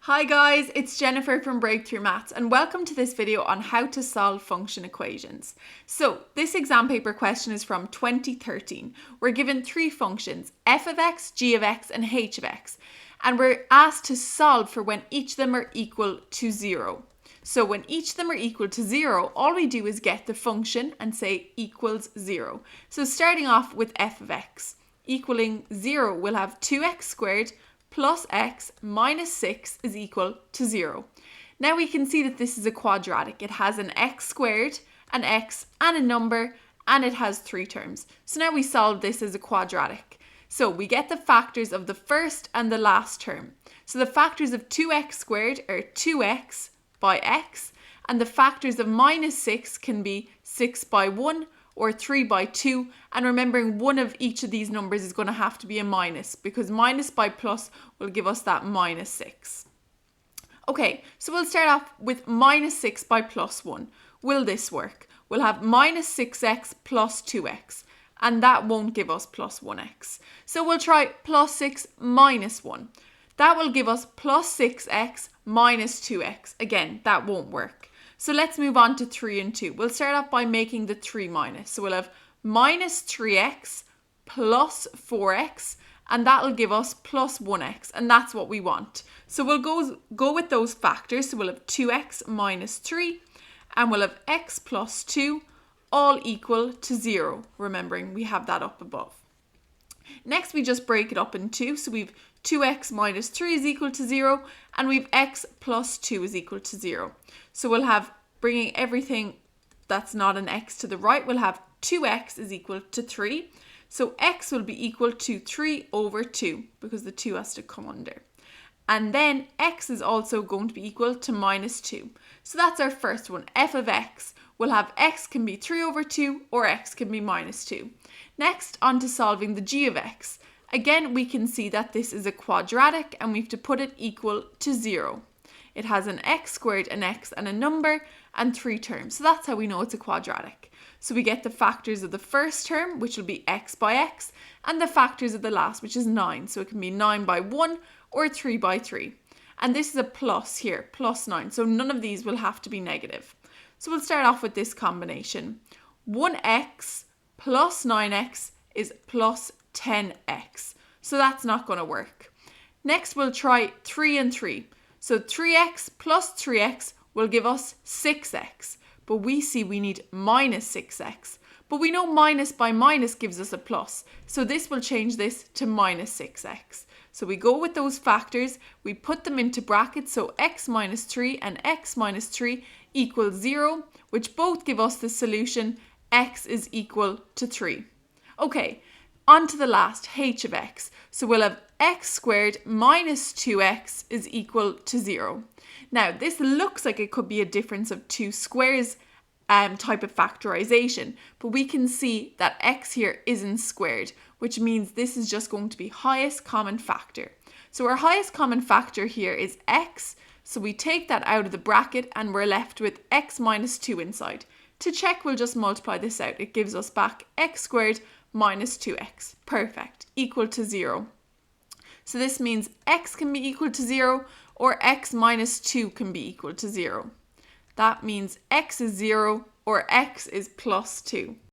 Hi guys, it's Jennifer from Breakthrough Maths and welcome to this video on how to solve function equations. So this exam paper question is from 2013. We're given three functions, f of x, g of x and h of x, and we're asked to solve for when each of them are equal to 0. So when each of them are equal to 0, all we do is get the function and say equals 0. So starting off with f of x equaling 0, we'll have 2x squared plus x minus 6 is equal to 0. Now we can see that this is a quadratic. It has an x squared, an x, and a number, and it has three terms. So now we solve this as a quadratic. So we get the factors of the first and the last term. So the factors of 2x squared are 2x by x, and the factors of minus 6 can be 6 by 1 or 3 by 2, and remembering one of each of these numbers is going to have to be a minus because minus by plus will give us that minus 6. Okay, so we'll start off with minus 6 by plus 1. Will this work? We'll have minus 6x plus 2x, and that won't give us plus 1x. So we'll try plus 6 minus 1. That will give us plus 6x minus 2x. Again, that won't work. So let's move on to 3 and 2. We'll start off by making the 3 minus. So we'll have minus 3x plus 4x, and that'll give us plus 1x, and that's what we want. So we'll go with those factors. So we'll have 2x minus 3, and we'll have x plus 2, all equal to 0. Remembering we have that up above. Next, we just break it up in 2. So we've 2x minus 3 is equal to 0, and we've x plus 2 is equal to 0. So we'll have, bringing everything that's not an x to the right, we'll have 2x is equal to 3. So x will be equal to 3 over 2 because the 2 has to come under. And then x is also going to be equal to minus 2. So that's our first one, f of x. We'll have x can be 3 over 2 or x can be minus 2. Next, on to solving the g of x. Again, we can see that this is a quadratic and we have to put it equal to 0. It has an x squared, an x, and a number, and three terms. So that's how we know it's a quadratic. So we get the factors of the first term, which will be x by x, and the factors of the last, which is 9. So it can be 9 by 1 or 3 by 3. And this is a plus here, plus 9. So none of these will have to be negative. So we'll start off with this combination. 1x plus 9x is plus 10x. So that's not going to work. Next, we'll try 3 and 3. So 3x plus 3x will give us 6x. But we see we need minus 6x. But we know minus by minus gives us a plus. So this will change this to minus 6x. So we go with those factors, we put them into brackets. So x minus 3 and x minus 3 equals 0, which both give us the solution x is equal to 3. Okay, on to the last, h of x. So we'll have x squared minus 2x is equal to 0. Now, this looks like it could be a difference of two squares type of factorization, but we can see that x here isn't squared, which means this is just going to be highest common factor. So our highest common factor here is x, so we take that out of the bracket and we're left with x minus 2 inside. To check, we'll just multiply this out. It gives us back x squared minus 2x. Perfect. Equal to 0. So this means x can be equal to 0 or x minus 2 can be equal to 0. That means x is 0 or x is plus 2.